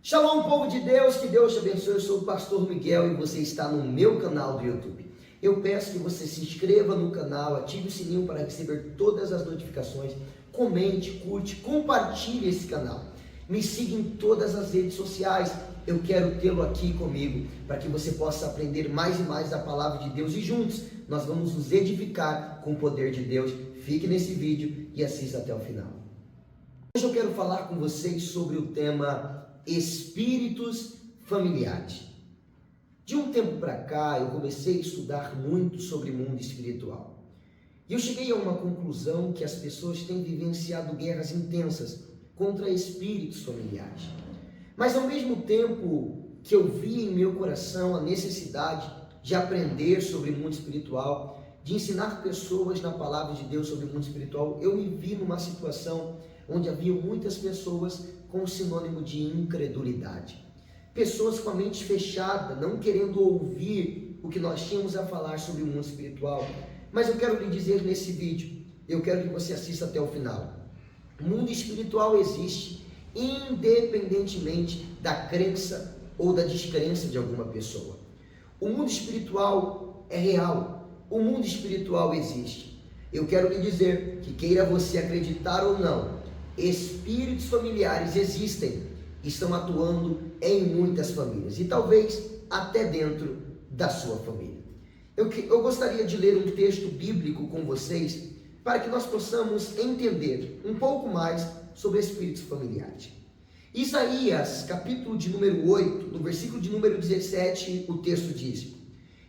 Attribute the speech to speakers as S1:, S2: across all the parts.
S1: Shalom, povo de Deus, que Deus te abençoe. Eu sou o pastor Miguel e você está no meu canal do YouTube. Eu peço que você se inscreva no canal, ative o sininho para receber todas as notificações, comente, curte, compartilhe esse canal. Me siga em todas as redes sociais. Eu quero tê-lo aqui comigo para que você possa aprender mais e mais da palavra de Deus e juntos nós vamos nos edificar com o poder de Deus. Fique nesse vídeo e assista até o final. Hoje eu quero falar com vocês sobre o tema espíritos familiares. De um tempo para cá, eu comecei a estudar muito sobre o mundo espiritual. E eu cheguei a uma conclusão que as pessoas têm vivenciado guerras intensas contra espíritos familiares. Mas ao mesmo tempo que eu vi em meu coração a necessidade de aprender sobre o mundo espiritual, de ensinar pessoas na palavra de Deus sobre o mundo espiritual, eu me vi numa situação onde havia muitas pessoas com sinônimo de incredulidade. Pessoas com a mente fechada, não querendo ouvir o que nós tínhamos a falar sobre o mundo espiritual. Mas eu quero lhe dizer nesse vídeo, eu quero que você assista até o final. O mundo espiritual existe independentemente da crença ou da descrença de alguma pessoa. O mundo espiritual é real, o mundo espiritual existe. Eu quero lhe dizer que queira você acreditar ou não, espíritos familiares existem, estão atuando em muitas famílias e talvez até dentro da sua família. Eu gostaria de ler um texto bíblico com vocês para que nós possamos entender um pouco mais sobre espíritos familiares. Isaías, capítulo de número 8, no versículo de número 17, o texto diz: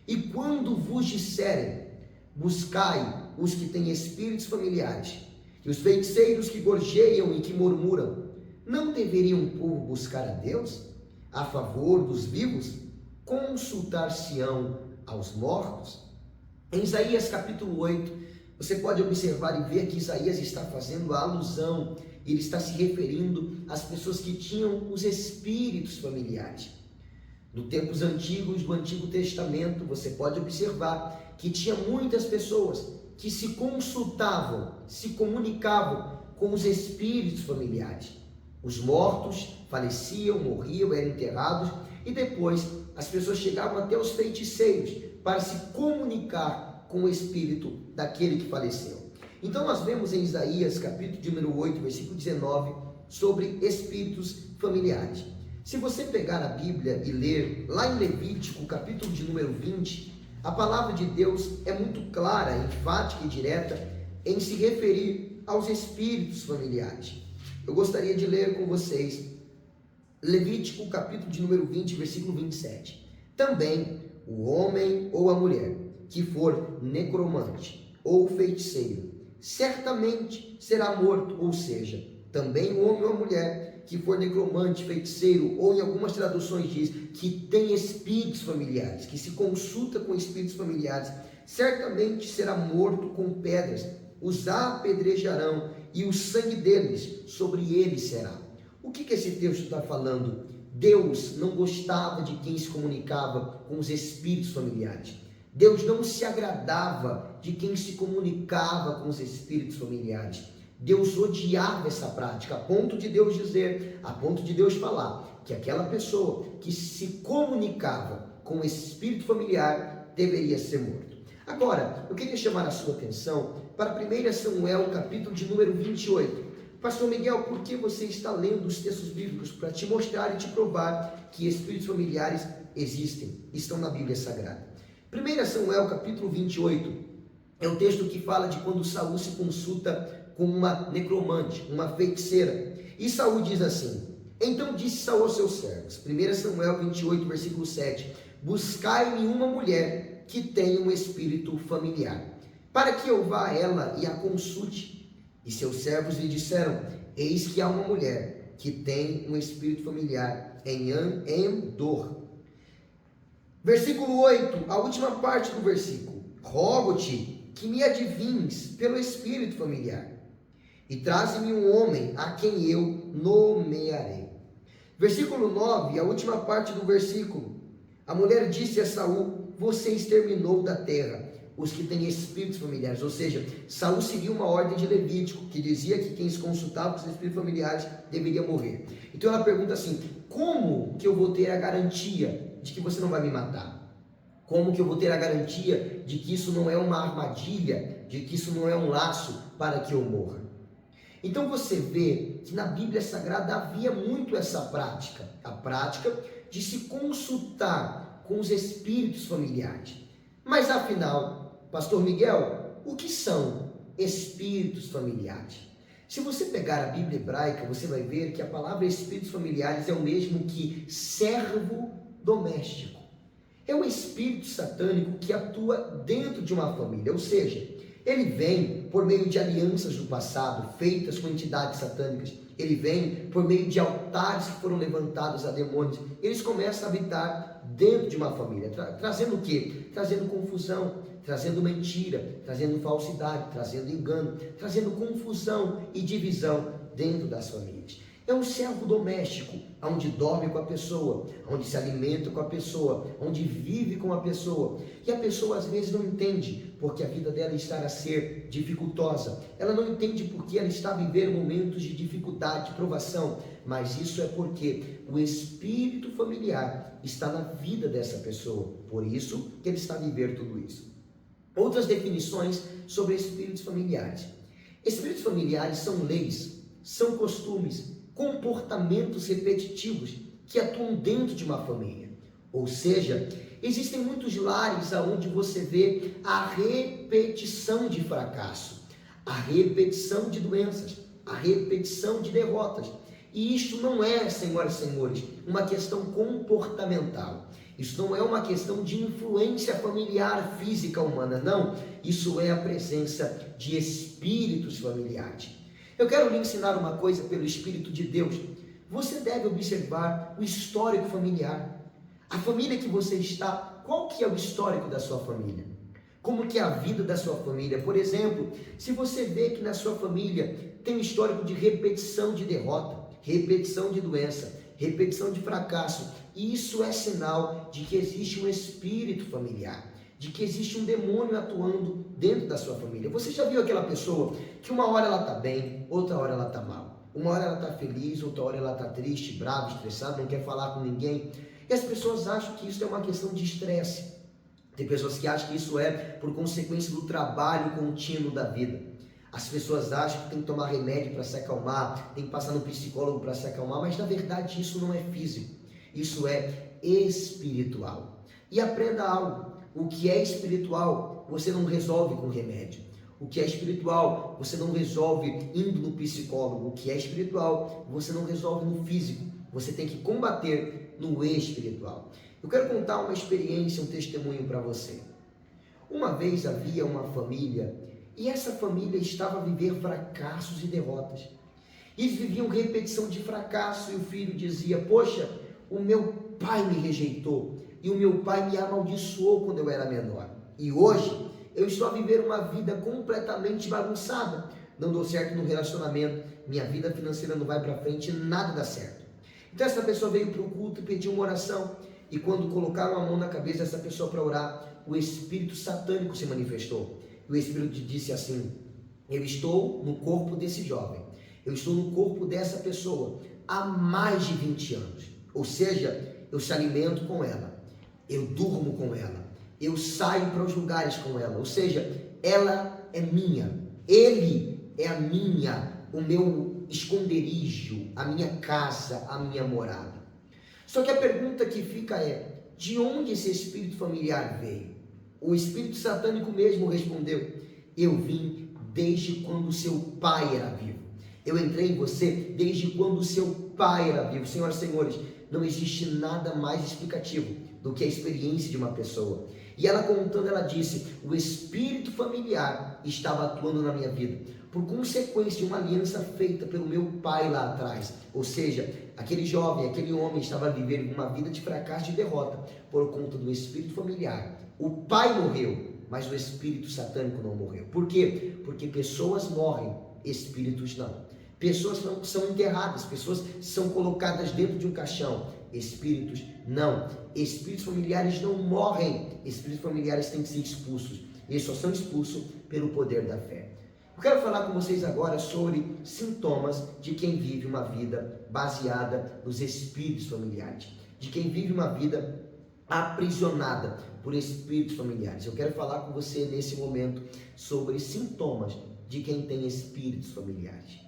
S1: "E quando vos disserem, buscai os que têm espíritos familiares, e os feiticeiros que gorjeiam e que murmuram, não deveriam o povo buscar a Deus a favor dos vivos? Consultar-se-ão aos mortos?" Em Isaías capítulo 8, você pode observar e ver que Isaías está fazendo a alusão, ele está se referindo às pessoas que tinham os espíritos familiares. No tempos antigos do Antigo Testamento, você pode observar que tinha muitas pessoas que se consultavam, se comunicavam com os espíritos familiares. Os mortos faleciam, morriam, eram enterrados e depois as pessoas chegavam até os feiticeiros para se comunicar com o espírito daquele que faleceu. Então nós vemos em Isaías capítulo de número 8, versículo 19, sobre espíritos familiares. Se você pegar a Bíblia e ler lá em Levítico capítulo de número 20, a palavra de Deus é muito clara, enfática e direta em se referir aos espíritos familiares. Eu gostaria de ler com vocês Levítico capítulo de número 20, versículo 27. "Também o homem ou a mulher que for necromante ou feiticeiro, certamente será morto", ou seja, também o homem ou a mulher que for necromante, feiticeiro, ou em algumas traduções diz que tem espíritos familiares, que se consulta com espíritos familiares, certamente será morto com pedras, os apedrejarão e o sangue deles sobre ele será. O que esse texto está falando? Deus não gostava de quem se comunicava com os espíritos familiares. Deus não se agradava de quem se comunicava com os espíritos familiares. Deus odiava essa prática, a ponto de Deus dizer, a ponto de Deus falar, que aquela pessoa que se comunicava com o espírito familiar deveria ser morto. Agora, eu queria chamar a sua atenção para 1 Samuel, capítulo de número 28. Pastor Miguel, por que você está lendo os textos bíblicos? Para te mostrar e te provar que espíritos familiares existem, estão na Bíblia Sagrada. 1 Samuel, capítulo 28, é um texto que fala de quando Saul se consulta com uma necromante, uma feiticeira. E Saul diz assim: "Então disse Saul aos seus servos", 1 Samuel 28, versículo 7, "buscai-me uma mulher que tenha um espírito familiar, para que eu vá a ela e a consulte. E seus servos lhe disseram: eis que há uma mulher que tem um espírito familiar em Endor." Versículo 8, a última parte do versículo: "Rogo-te que me adivinhes pelo espírito familiar, e traze-me um homem a quem eu nomearei." Versículo 9, a última parte do versículo: "A mulher disse a Saul: você exterminou da terra os que têm espíritos familiares, ou seja, Saul seguiu uma ordem de Levítico, que dizia que quem se consultava com os espíritos familiares deveria morrer. Então ela pergunta assim, como que eu vou ter a garantia de que você não vai me matar? Como que eu vou ter a garantia de que isso não é uma armadilha, de que isso não é um laço para que eu morra? Então você vê que na Bíblia Sagrada havia muito essa prática, a prática de se consultar com os espíritos familiares. Mas afinal, Pastor Miguel, o que são espíritos familiares? Se você pegar a Bíblia hebraica, você vai ver que a palavra espíritos familiares é o mesmo que servo doméstico. É um espírito satânico que atua dentro de uma família, ou seja, ele vem por meio de alianças do passado, feitas com entidades satânicas. Ele vem por meio de altares que foram levantados a demônios. Eles começam a habitar dentro de uma família, trazendo o quê? Trazendo confusão, trazendo mentira, trazendo falsidade, trazendo engano, trazendo confusão e divisão dentro das famílias. É um servo doméstico, onde dorme com a pessoa, onde se alimenta com a pessoa, onde vive com a pessoa. E a pessoa às vezes não entende porque a vida dela está a ser dificultosa. Ela não entende porque ela está a viver momentos de dificuldade, de provação. Mas isso é porque o espírito familiar está na vida dessa pessoa. Por isso que ele está a viver tudo isso. Outras definições sobre espíritos familiares. Espíritos familiares são leis, são costumes, comportamentos repetitivos que atuam dentro de uma família. Ou seja, existem muitos lares onde você vê a repetição de fracasso, a repetição de doenças, a repetição de derrotas. E isto não é, senhoras e senhores, uma questão comportamental. Isso não é uma questão de influência familiar física humana, não. Isso é a presença de espíritos familiares. Eu quero lhe ensinar uma coisa pelo Espírito de Deus. Você deve observar o histórico familiar. A família que você está, qual que é o histórico da sua família? Como que é a vida da sua família? Por exemplo, se você vê que na sua família tem um histórico de repetição de derrota, repetição de doença, repetição de fracasso, isso é sinal de que existe um espírito familiar, de que existe um demônio atuando dentro da sua família. Você já viu aquela pessoa que uma hora ela está bem, outra hora ela está mal. Uma hora ela está feliz, outra hora ela está triste, brava, estressada, não quer falar com ninguém. E as pessoas acham que isso é uma questão de estresse. Tem pessoas que acham que isso é por consequência do trabalho contínuo da vida. As pessoas acham que tem que tomar remédio para se acalmar, tem que passar no psicólogo para se acalmar, mas na verdade isso não é físico, isso é espiritual. E aprenda algo. O que é espiritual, você não resolve com remédio. O que é espiritual, você não resolve indo no psicólogo. O que é espiritual, você não resolve no físico. Você tem que combater no espiritual. Eu quero contar uma experiência, um testemunho para você. Uma vez havia uma família, e essa família estava a viver fracassos e derrotas. Eles viviam repetição de fracasso, e o filho dizia, poxa, o meu pai me rejeitou. E o meu pai me amaldiçoou quando eu era menor. E hoje eu estou a viver uma vida completamente bagunçada. Não dou certo no relacionamento, minha vida financeira não vai para frente, nada dá certo. Então essa pessoa veio para o culto e pediu uma oração. E quando colocaram a mão na cabeça dessa pessoa para orar, o espírito satânico se manifestou. E o espírito disse assim, eu estou no corpo desse jovem. Eu estou no corpo dessa pessoa há mais de 20 anos. Ou seja, eu se alimento com ela. Eu durmo com ela, eu saio para os lugares com ela, ou seja, ela é minha, ele é a minha, o meu esconderijo, a minha casa, a minha morada. Só que a pergunta que fica é, de onde esse espírito familiar veio? O espírito satânico mesmo respondeu, eu vim desde quando seu pai era vivo. Eu entrei em você desde quando seu pai era vivo. Senhoras e senhores, não existe nada mais explicativo do que a experiência de uma pessoa. E ela contando, ela disse, o espírito familiar estava atuando na minha vida, por consequência de uma aliança feita pelo meu pai lá atrás. Ou seja, aquele jovem, aquele homem estava vivendo uma vida de fracasso e de derrota, por conta do espírito familiar. O pai morreu, mas o espírito satânico não morreu. Por quê? Porque pessoas morrem, espíritos não. Pessoas são enterradas, pessoas são colocadas dentro de um caixão, espíritos não. Espíritos familiares não morrem, espíritos familiares têm que ser expulsos. E eles só são expulsos pelo poder da fé. Eu quero falar com vocês agora sobre sintomas de quem vive uma vida baseada nos espíritos familiares, de quem vive uma vida aprisionada por espíritos familiares. Eu quero falar com você nesse momento sobre sintomas de quem tem espíritos familiares.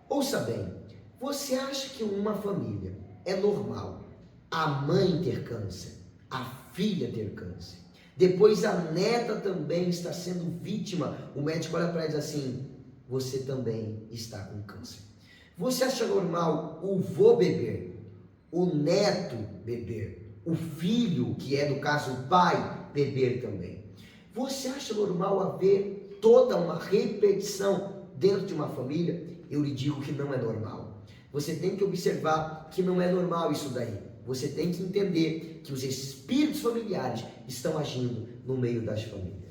S1: Ouça bem, você acha que uma família é normal a mãe ter câncer, a filha ter câncer, depois a neta também está sendo vítima, o médico olha para ela e diz assim, você também está com câncer. Você acha normal o vô beber, o neto beber, o filho, que é no caso o pai, beber também? Você acha normal haver toda uma repetição dentro de uma família? Eu lhe digo que não é normal. Você tem que observar que não é normal isso daí. Você tem que entender que os espíritos familiares estão agindo no meio das famílias.